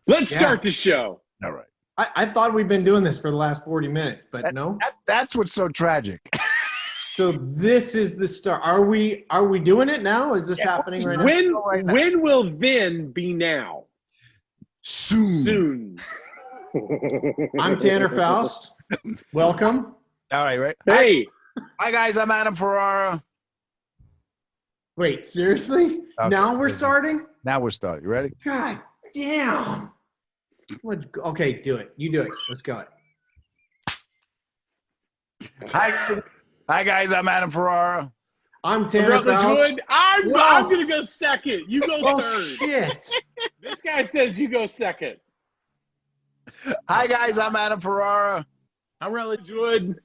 Let's start the show. All right. I thought we'd been doing this for the last 40 minutes, but no. That's what's so tragic. So this is the start. Are we doing it now? Is this happening right now? When will then be now? Soon. I'm Tanner Faust. Welcome. All right. Hey. Hi, guys. I'm Adam Ferrara. Wait, seriously? Okay. Now we're starting? Now we're starting. You ready? God damn. Okay, do it. You do it. Let's go. Hi, guys. I'm Adam Ferrara. I'm Tanner Faust. I'm going to go second. You go third. Shit. This guy says you go second. Hi, guys. I'm Adam Ferrara. I'm Rutledge Wood.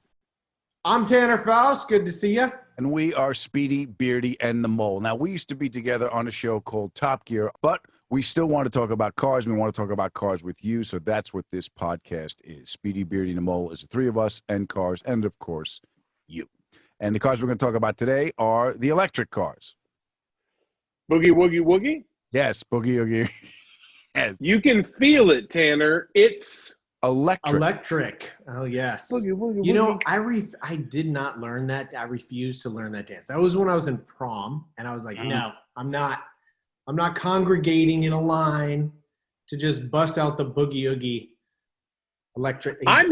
I'm Tanner Faust. Good to see you. And we are Speedy, Beardy, and the Mole. Now, we used to be together on a show called Top Gear, but we still want to talk about cars. We want to talk about cars with you, so that's what this podcast is. Speedy, Beardy, and the Mole is the three of us and cars, and, of course, you. And the cars we're going to talk about today are the electric cars. Boogie, woogie, woogie? Yes, boogie, woogie. Yes. You can feel it, Tanner. It's electric. Oh, yes. Boogie, woogie, you know, woogie. I did not learn that. I refused to learn that dance. That was when I was in prom, and I was like, no, I'm not congregating in a line to just bust out the boogie oogie electric. I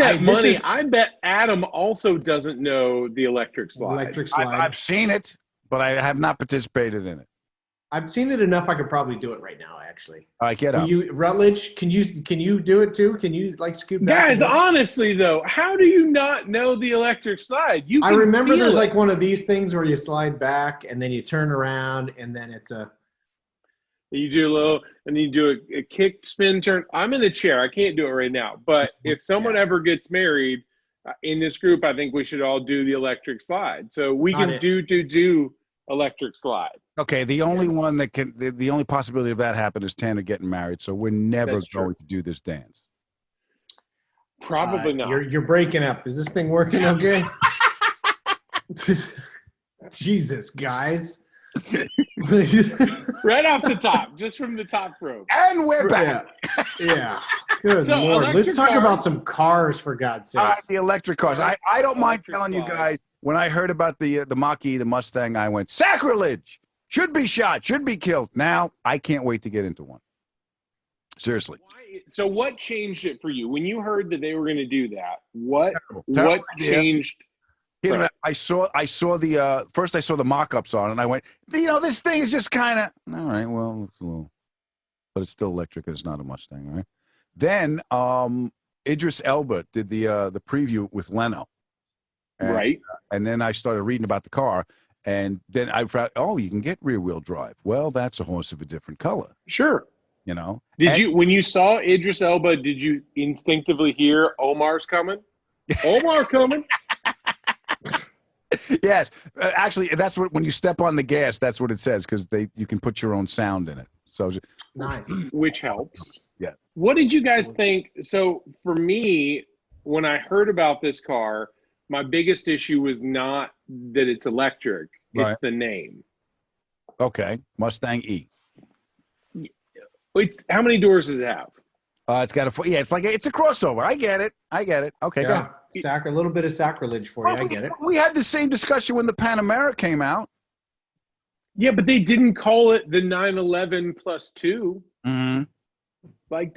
bet Adam also doesn't know the electric slide. Electric slide. I've seen it, but I have not participated in it. I've seen it enough. I could probably do it right now. Actually. All right, get up. Rutledge, can you do it too? Can you scoot back? Guys, honestly though, how do you not know the electric slide? I remember there's like one of these things where you slide back and then you turn around and then it's a. You do a little, and you do a kick, spin, turn. I'm in a chair. I can't do it right now. But if someone ever gets married in this group, I think we should all do the electric slide. So we can do electric slide. Okay, the only one that can, the only possibility of that happen is Tanner getting married. So we're never going to do this dance. Probably not. You're breaking up. Is this thing working okay? Jesus, guys. Right off the top, just from the top rope. And we're back. Yeah. Good Lord. Let's talk about some cars, for God's sake. The electric cars. I don't mind telling you guys, when I heard about the Mach-E, the Mustang, I went, sacrilege! Should be shot, should be killed. Now, I can't wait to get into one. Seriously. So what changed it for you? When you heard that they were going to do that, what changed? Here's what I saw the first I saw the mock-ups on it, and I went, this thing is just kind of, all right, well, it's a little, but it's still electric, and it's not a Mustang, right? Then Idris Elba did the preview with Leno. Right. And then I started reading about the car, and then I found, you can get rear-wheel drive. Well, that's a horse of a different color. Sure. When you saw Idris Elba, did you instinctively hear Omar's coming? Omar coming? Yes, actually, that's what, when you step on the gas, that's what it says, because you can put your own sound in it. So nice, which helps. Yeah. What did you guys think? So for me, when I heard about this car, my biggest issue was not that it's electric; it's the name. Okay, Mustang E. How many doors does it have? It's got it's a crossover. I get it. Okay, go ahead. A little bit of sacrilege for you. I get it. We had the same discussion when the Panamera came out. Yeah, but they didn't call it the 911 plus 2. Mm-hmm. Like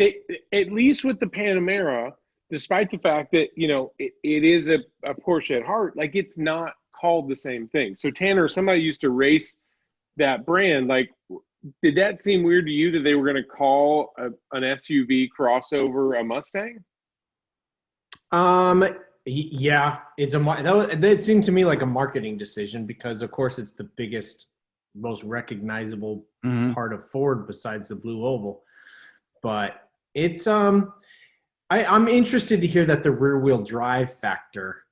at least with the Panamera, despite the fact that it is a Porsche at heart, like it's not called the same thing. So Tanner, somebody used to race that brand. Like, did that seem weird to you that they were going to call an SUV crossover a Mustang? Yeah, that seemed to me like a marketing decision because, of course, it's the biggest, most recognizable part of Ford besides the blue oval. But it's I'm interested to hear that the rear-wheel drive factor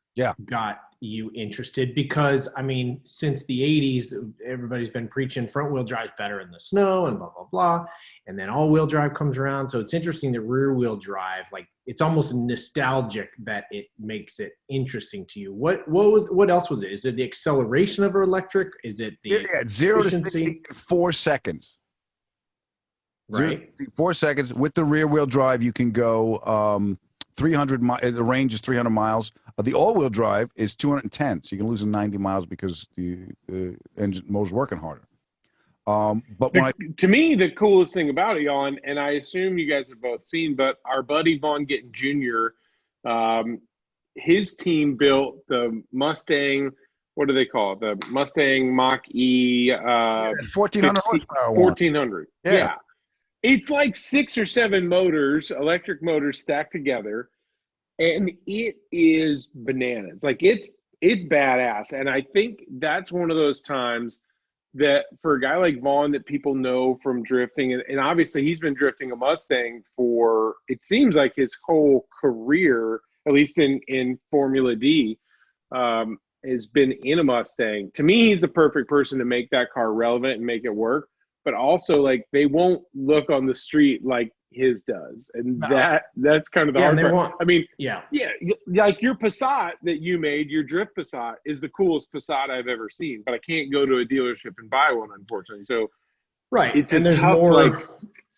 got you interested because, I mean, since the 80s, everybody's been preaching front-wheel drive's better in the snow and blah, blah, blah. And then all-wheel drive comes around. So it's interesting that rear-wheel drive, like, it's almost nostalgic that it makes it interesting to you. What else was it? Is it the acceleration of electric? Is it the 0 to 60 in 4 seconds? Right. 4 seconds. With the rear wheel drive, you can go 300 miles. The range is 300 miles. The all-wheel drive is 210, so you can lose in 90 miles because the engine motor's working harder. But to me, the coolest thing about it, y'all, and I assume you guys have both seen, but our buddy Vaughn Gittin Jr., his team built the Mustang. What do they call it? The Mustang Mach-E. 1,400 horsepower. 1,400. Yeah. It's like 6 or 7 motors, electric motors stacked together, and it is bananas. Like it's badass, and I think that's one of those times that for a guy like Vaughn that people know from drifting, and obviously he's been drifting a Mustang for, it seems like his whole career, at least in Formula D, has been in a Mustang. To me, he's the perfect person to make that car relevant and make it work. But also, like, they won't look on the street like his does, and that's kind of the hard part. I mean, like your Passat that you made, your drift Passat, is the coolest Passat I've ever seen. But I can't go to a dealership and buy one, unfortunately. So, right, and there's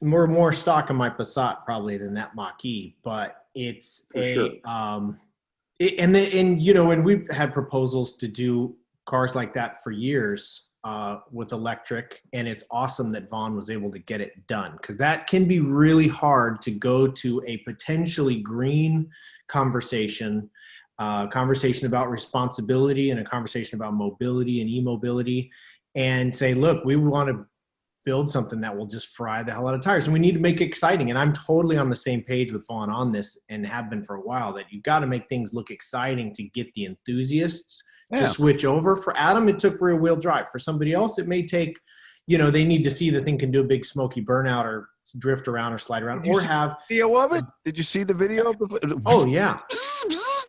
more stock in my Passat probably than that Mach-E, but it's and you know, and we've had proposals to do cars like that for years. With electric, and it's awesome that Vaughn was able to get it done, because that can be really hard to go to a potentially green conversation about responsibility and a conversation about mobility and e-mobility, and say, look, we want to build something that will just fry the hell out of tires, and we need to make it exciting. And I'm totally on the same page with Vaughn on this, and have been for a while, that you've got to make things look exciting to get the enthusiasts to switch over. For Adam, it took rear wheel drive. For somebody else, it may take, you know, they need to see the thing can do a big smoky burnout or drift around or slide around, or have video of it. Did you see the video of the? Oh yeah,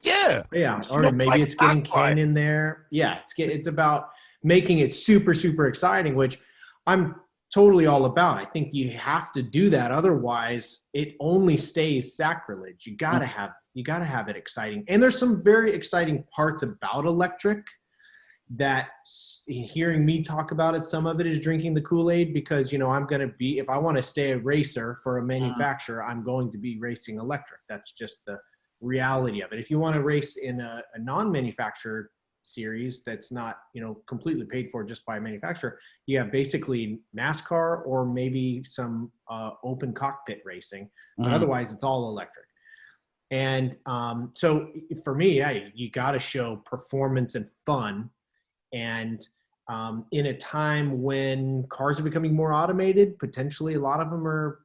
yeah. Or maybe it's getting Ken in there. Yeah, it's about making it super, super exciting, which I'm totally all about. I think you have to do that, otherwise it only stays sacrilege. You gotta have it exciting. And there's some very exciting parts about electric that, hearing me talk about it, some of it is drinking the Kool-Aid, because, you know, if I want to stay a racer for a manufacturer, I'm going to be racing electric. That's just the reality of it. If you want to race in a non-manufacturer series that's not, you know, completely paid for just by a manufacturer, you have basically NASCAR or maybe some open cockpit racing, but otherwise it's all electric. And so for me, you got to show performance and fun. And in a time when cars are becoming more automated, potentially a lot of them are,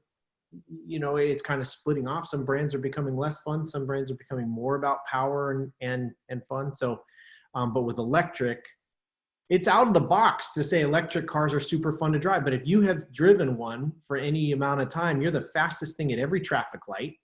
you know, it's kind of splitting off. Some brands are becoming less fun. Some brands are becoming more about power and fun. So, but with electric, it's out of the box to say electric cars are super fun to drive. But if you have driven one for any amount of time, you're the fastest thing at every traffic light.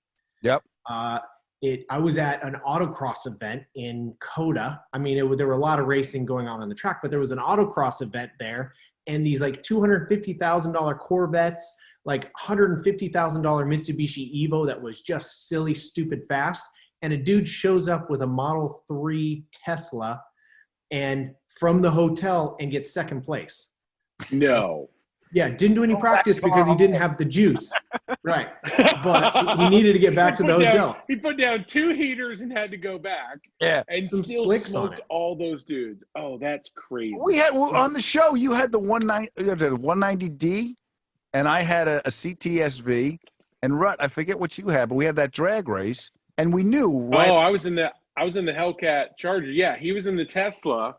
Yep. I was at an autocross event in Coda. I mean, there were a lot of racing going on the track, but there was an autocross event there, and these like $250,000 Corvettes, like $150,000 Mitsubishi Evo that was just silly, stupid fast. And a dude shows up with a Model 3 Tesla and from the hotel and gets second place. No. Yeah, didn't do any practice because he didn't have the juice. Right. But he needed to get back to the hotel. He put down 2 heaters and had to go back. Yeah. And some still slicks smoked all those dudes. Oh, that's crazy. We had on the show, you had the 190D, and I had a CTSV. And Rut, I forget what you had, but we had that drag race, and we knew. Right? Oh, I was in the Hellcat Charger. Yeah, he was in the Tesla.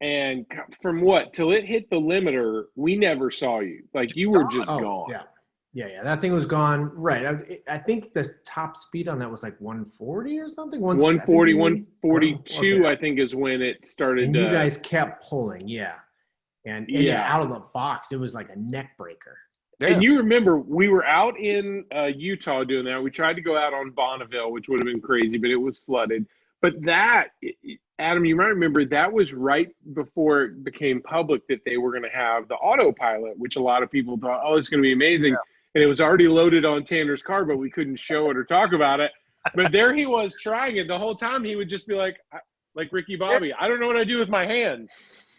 And from what till it hit the limiter, we never saw you. Like you were just gone. Yeah. That thing was gone. Right. I think the top speed on that was like 140 or something. 140, 142. Okay. I think is when it started. And you guys kept pulling, and out of the box, it was like a neck breaker. Yeah. And you remember we were out in Utah doing that. We tried to go out on Bonneville, which would have been crazy, but it was flooded. But that, Adam, you might remember, that was right before it became public that they were going to have the autopilot, which a lot of people thought, oh, it's going to be amazing. Yeah. And it was already loaded on Tanner's car, but we couldn't show it or talk about it. But there he was trying it. The whole time he would just be like Ricky Bobby, I don't know what I do with my hands.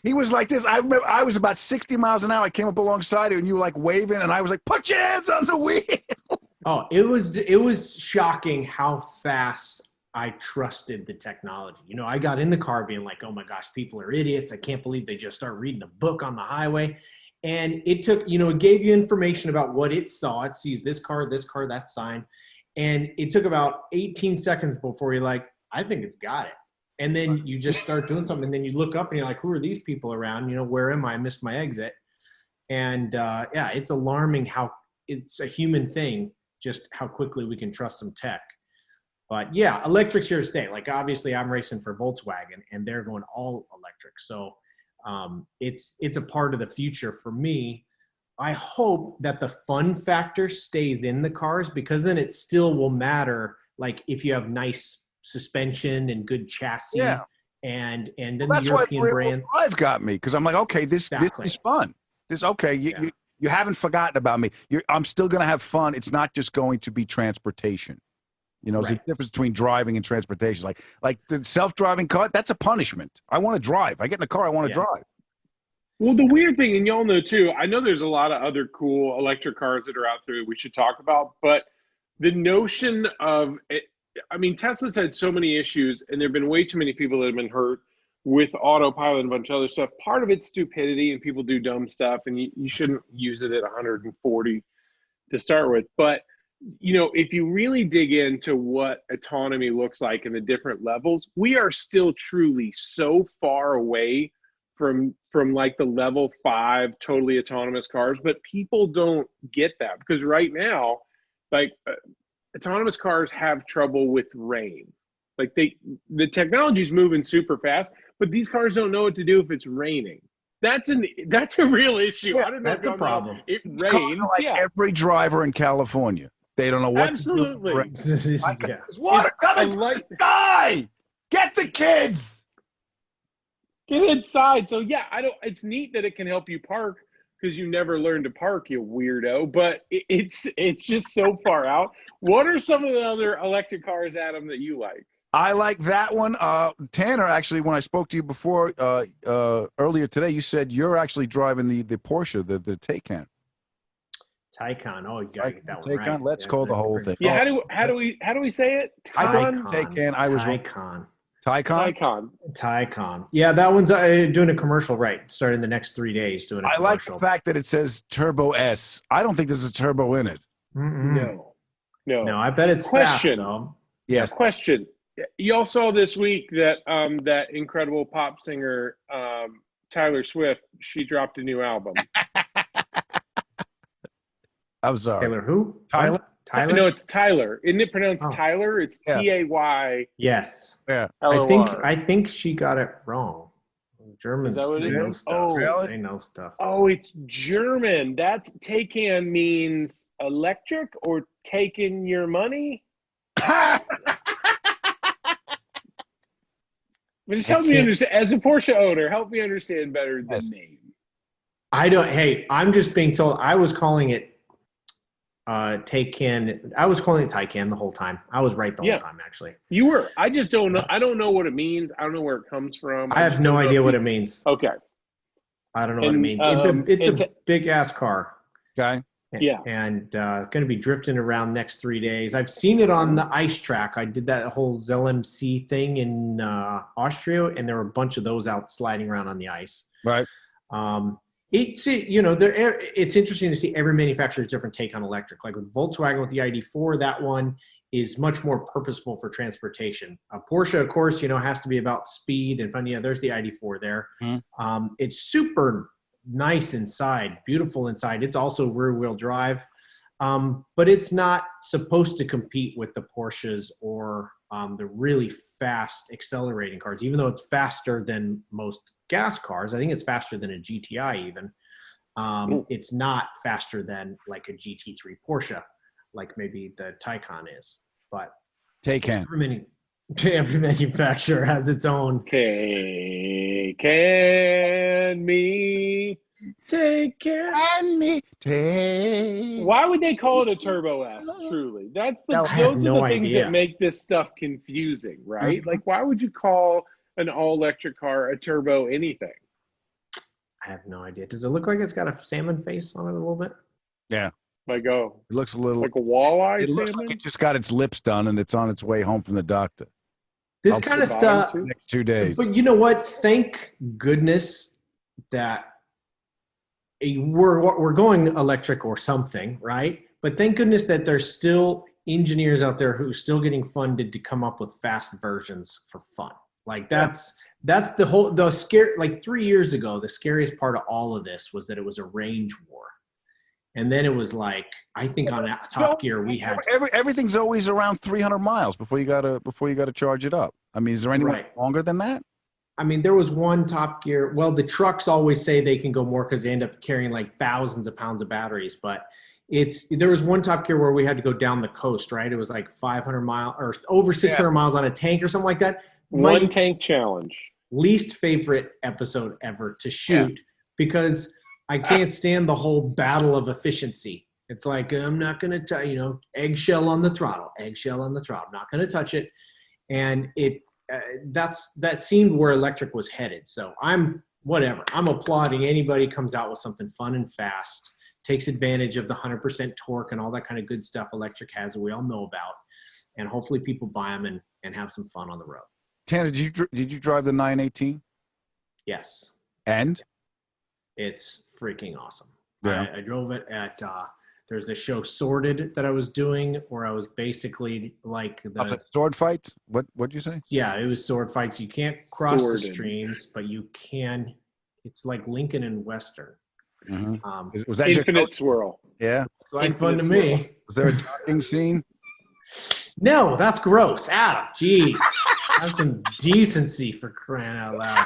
He was like this. I remember I was about 60 miles an hour. I came up alongside you, and you were like waving, and I was like, "Put your hands on the wheel." Oh, it was shocking how fast I trusted the technology. You know, I got in the car being like, "Oh my gosh, people are idiots. I can't believe they just start reading a book on the highway." And it took, you know, it gave you information about what it saw. It sees this car, that sign. And it took about 18 seconds before you're like, I think it's got it. And then you just start doing something. And then you look up and you're like, who are these people around? You know, where am I? I missed my exit. And yeah, it's alarming how it's a human thing, just how quickly we can trust some tech. But yeah, electric's here to stay. Like obviously I'm racing for Volkswagen and they're going all electric. So it's a part of the future for me. I hope that the fun factor stays in the cars, because then it still will matter. Like if you have nice suspension and good chassis, and then the European brand drive got me, because I'm like, okay, this is fun. You haven't forgotten about me. I'm still going to have fun. It's not just going to be transportation. You know, there's a difference between driving and transportation. Like the self-driving car, that's a punishment. I want to drive. I get in a car, I want to drive. Well, the weird thing, and y'all know too, I know there's a lot of other cool electric cars that are out there that we should talk about, but the notion of it, I mean, Tesla's had so many issues, and there have been way too many people that have been hurt with autopilot and a bunch of other stuff. Part of it's stupidity, and people do dumb stuff, and you shouldn't use it at 140 to start with. But you know, if you really dig into what autonomy looks like in the different levels, we are still truly so far away from like the level 5 totally autonomous cars. But people don't get that, because right now, like autonomous cars have trouble with rain. Like the technology's moving super fast, but these cars don't know what to do if it's raining. That's a real issue. Yeah, I don't know. That's a problem. It rains. Like every driver in California. They don't know what Absolutely. to do. There's water coming from the sky. Get the kids. Get inside. So yeah, it's neat that it can help you park, because you never learned to park, you weirdo. But it's just so far out. What are some of the other electric cars, Adam, that you like? I like that one. Tanner, actually, when I spoke to you before earlier today, you said you're actually driving the Porsche, the Taycan. Taycan. Oh, you gotta get that one Taycan. right. Let's call the whole thing. Yeah, how do we say it? Taycan. Taycan. Yeah, that one's doing a commercial right. Starting the next 3 days doing a commercial. I like the fact that it says Turbo S. I don't think there's a turbo in it. No. I bet it's fast though. Yes. Question. Y'all saw this week that that incredible pop singer Taylor Swift, she dropped a new album. I'm sorry. Taylor who? Tyler? No, it's Tyler. Isn't it pronounced Tyler? It's Tay. Yes. Yeah. I think she got it wrong. Germans, they know stuff. Really? They know stuff. Oh, it's German. That's Taycan means electric or taking your money. But just help me understand, as a Porsche owner, help me understand better the name. I'm just being told. I was calling it Taycan. I was calling it Taycan the whole time. I was right the whole time, actually. You were. I just don't know. I don't know what it means. I don't know where it comes from. I have no idea what it means. Okay. I don't know what it means. It's a big ass car. Okay. Yeah. And going to be drifting around next 3 days. I've seen it on the ice track. I did that whole ZLMC thing in Austria, and there were a bunch of those out sliding around on the ice. Right. It's interesting to see every manufacturer's different take on electric. Like with Volkswagen with the ID4, that one is much more purposeful for transportation. Porsche, of course, has to be about speed and fun. Yeah, there's the ID4 there. Mm-hmm. It's super nice inside, beautiful inside. It's also rear-wheel drive, but it's not supposed to compete with the Porsches or the really fast accelerating cars, even though it's faster than most gas cars. I think it's faster than a GTI even. It's not faster than like a GT3 Porsche, like maybe the Taycan is. But Taycan. Every manufacturer has its own. Taycan me. Why would they call it a Turbo S? Truly, those are the things that make this stuff confusing, right? Mm-hmm. Like, why would you call an all-electric car a turbo anything? I have no idea. Does it look like it's got a salmon face on it a little bit? Yeah. It looks a little like a walleye. It looks salmon? like it just got its lips done and it's on its way home from the doctor. This kind of stuff. Next 2 days. But you know what? Thank goodness that we're going electric or something, right? But thank goodness that there's still engineers out there who are still getting funded to come up with fast versions for fun. Like that's the scare. Like 3 years ago, the scariest part of all of this was that it was a range war. And then it was like, I think on Top Gear we had everything's always around 300 miles before you gotta charge it up. I mean, is there anyone longer than that? I mean, there was one Top Gear. Well, the trucks always say they can go more because they end up carrying like thousands of pounds of batteries. But there was one Top Gear where we had to go down the coast, right? It was like 500 miles or over 600 miles on a tank or something like that. One tank challenge. Least favorite episode ever to shoot because I can't stand the whole battle of efficiency. It's like, I'm not going to, eggshell on the throttle, I'm not going to touch it. And that seemed where electric was headed. So I'm applauding anybody comes out with something fun and fast, takes advantage of the 100% torque and all that kind of good stuff electric has that we all know about. And hopefully people buy them and have some fun on the road. Tanner, did you drive the 918? Yes. And? It's freaking awesome. Yeah. I drove it at there's a show Sorted that I was doing where I was basically like sword fights. What'd you say? Yeah, it was sword fights. You can't cross the streams, but you can. It's like Lincoln and Western. Mm-hmm. Was that Infinite Swirl? Yeah, it's like fun to me. Was there a docking scene? No, that's gross, Adam. Jeez, have some decency for crying out loud.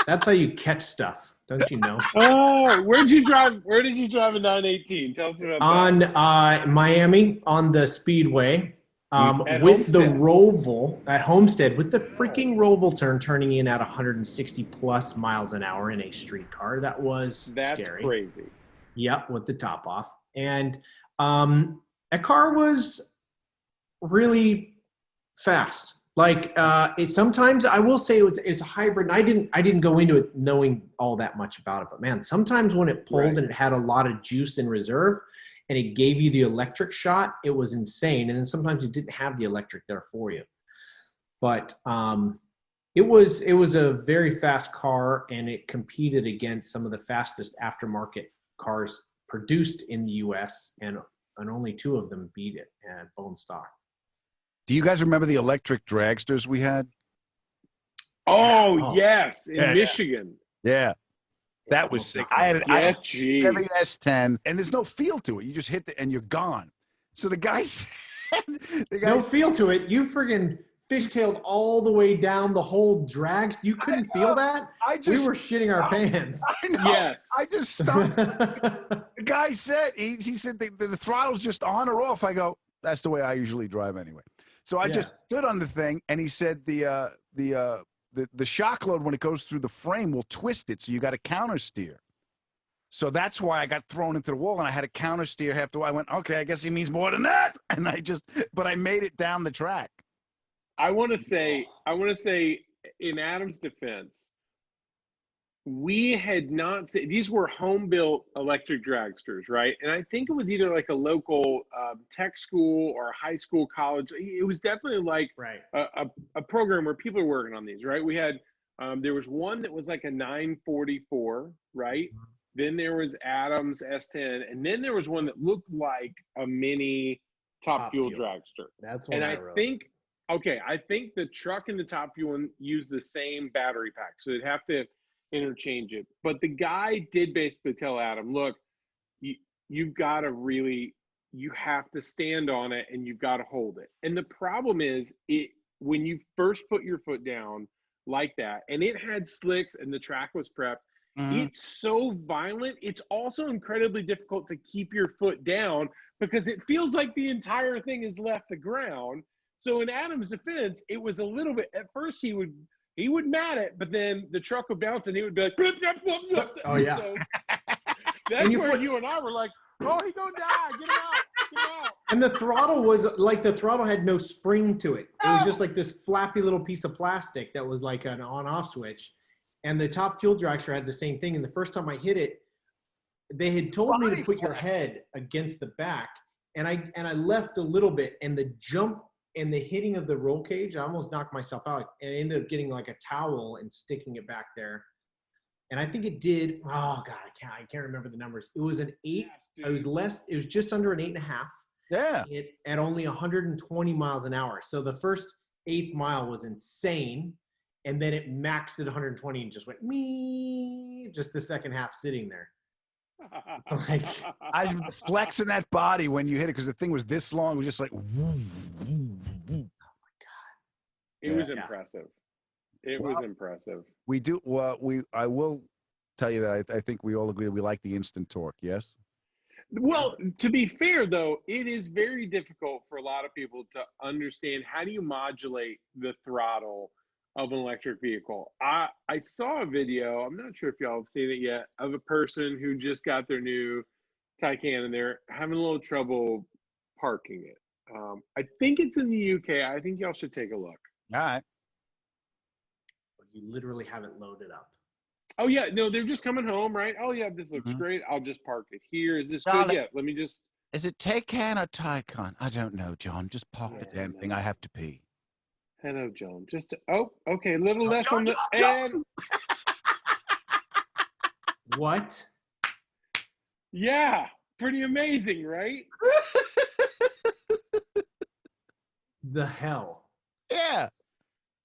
That's how you catch stuff, don't you know? Oh, where did you drive a 918? Tell us about that. On Miami, on the Speedway, with the Roval at Homestead, with the freaking Roval turning in at 160 plus miles an hour in a street car. That's scary. Crazy. Yep, with the top off. And that car was really fast. Like sometimes I will say it's a hybrid. And I didn't go into it knowing all that much about it, but man, sometimes when it pulled and it had a lot of juice in reserve, and it gave you the electric shot, it was insane. And then sometimes it didn't have the electric there for you. But it was a very fast car, and it competed against some of the fastest aftermarket cars produced in the U.S. and only two of them beat it at bone stock. Do you guys remember the electric dragsters we had? Oh, yes, in Michigan. Yeah. That was sick. I had a Chevy S10, and there's no feel to it. You just hit it, and you're gone. So the guy said... no feel to it. You friggin' fishtailed all the way down the whole drag. You couldn't feel that? We were shitting our pants. I know. Yes. I just stopped. The guy said, he said the throttle's just on or off. I go, that's the way I usually drive anyway. So I just stood on the thing, and he said the shock load when it goes through the frame will twist it, so you got to counter steer. So that's why I got thrown into the wall, and I had to counter steer half the way. I went, okay, I guess he means more than that, and but I made it down the track. I want to say, in Adam's defense, we had not seen, these were home-built electric dragsters, right? And I think it was either like a local tech school or a high school, college. It was definitely like a program where people are working on these, right? We had, there was one that was like a 944, right? Mm-hmm. Then there was Adam's S10, and then there was one that looked like a mini Top Fuel dragster. That's what I think, I think the truck and the Top Fuel one use the same battery pack, so they'd have to interchange it. But the guy did basically tell Adam, look, you've got to really, you have to stand on it and you've got to hold it. And the problem is, when you first put your foot down like that, and it had slicks and the track was prepped, it's so violent. It's also incredibly difficult to keep your foot down because it feels like the entire thing has left the ground. So in Adam's defense, it was a little bit, at first he would mat it, but then the truck would bounce and he would be like, blip, blip, blip, blip. Oh, yeah. So that's where you and I were like, oh, he's going to die. Get him out. And the throttle was like, the throttle had no spring to it. It was just like this flappy little piece of plastic that was like an on-off switch. And the top fuel dragster had the same thing. And the first time I hit it, they had told me to put your head against the back. And I left a little bit, and the jump and the hitting of the roll cage, I almost knocked myself out, and I ended up getting like a towel and sticking it back there. And I think it did. Oh God, I can't remember the numbers. It was an 8. It was less. It was just under an 8.5. Yeah. At only 120 miles an hour. So the first 8th mile was insane, and then it maxed at 120 and just went me. Just the second half sitting there. Like, I was flexing that body when you hit it because the thing was this long. It was just like, woo, woo, woo. It was impressive. It was impressive. We do. Well, I will tell you that I think we all agree we like the instant torque. Yes. Well, to be fair, though, it is very difficult for a lot of people to understand how do you modulate the throttle of an electric vehicle. I saw a video, I'm not sure if y'all have seen it yet, of a person who just got their new Taycan and they're having a little trouble parking it. I think it's in the UK. I think y'all should take a look. All right. you literally have it loaded up. Oh, yeah. No, they're just coming home, right? Oh, yeah, this looks great. I'll just park it here. Is this good? Yeah, let me just... Is it Taycan or Taycan? I don't know, John. Just park the damn thing. I have to pee. Hello, John. Just... Oh, okay. A little less John, on the... John. What? Yeah. Pretty amazing, right? The hell? Yeah.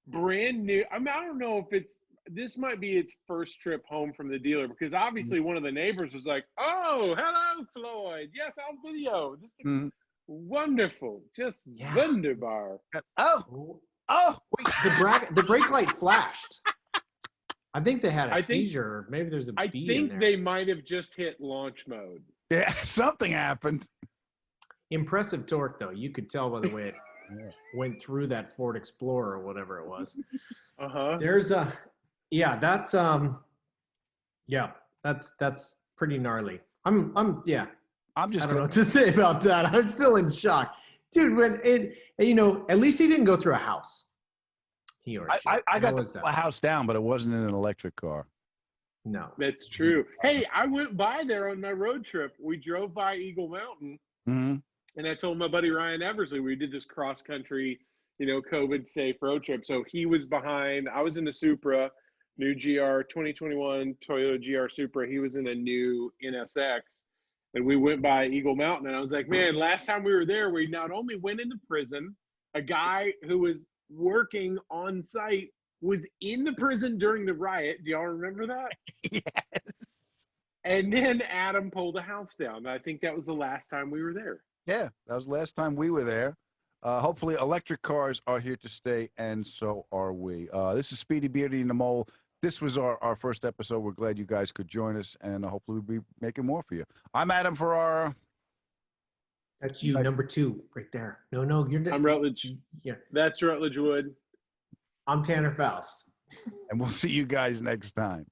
Brand new. I mean, I don't know if it's... This might be its first trip home from the dealer because obviously one of the neighbors was like, "Oh, hello, Floyd. Yes, on video. This is wonderful. Just wunderbar." Oh. Wait, the brake light flashed. I think they had a seizure. Maybe there's a bee in there. They might have just hit launch mode. Yeah, something happened. Impressive torque, though. You could tell by the way it went through that Ford Explorer or whatever it was. There's a... Yeah, that's that's pretty gnarly. I'm just I don't know what to say about that. I'm still in shock. Dude, when it, at least he didn't go through a house. He or she. I got the house down, but it wasn't in an electric car. No. That's true. Hey, I went by there on my road trip. We drove by Eagle Mountain. And I told my buddy Ryan Eversley, we did this cross country, COVID safe road trip. So he was behind, I was in the Supra, new GR 2021 Toyota GR Supra. He was in a new NSX, and we went by Eagle Mountain. And I was like, man, last time we were there, we not only went into prison, a guy who was working on site was in the prison during the riot. Do y'all remember that? Yes. And then Adam pulled a house down. I think that was the last time we were there. Yeah, that was the last time we were there. Hopefully electric cars are here to stay, and so are we. This is Speedy Beardy and the Mole. This was our first episode. We're glad you guys could join us, and hopefully we'll be making more for you. I'm Adam Ferrara. That's you, number 2, right there. No, you're... I'm Rutledge. Yeah. That's Rutledge Wood. I'm Tanner Faust. And we'll see you guys next time.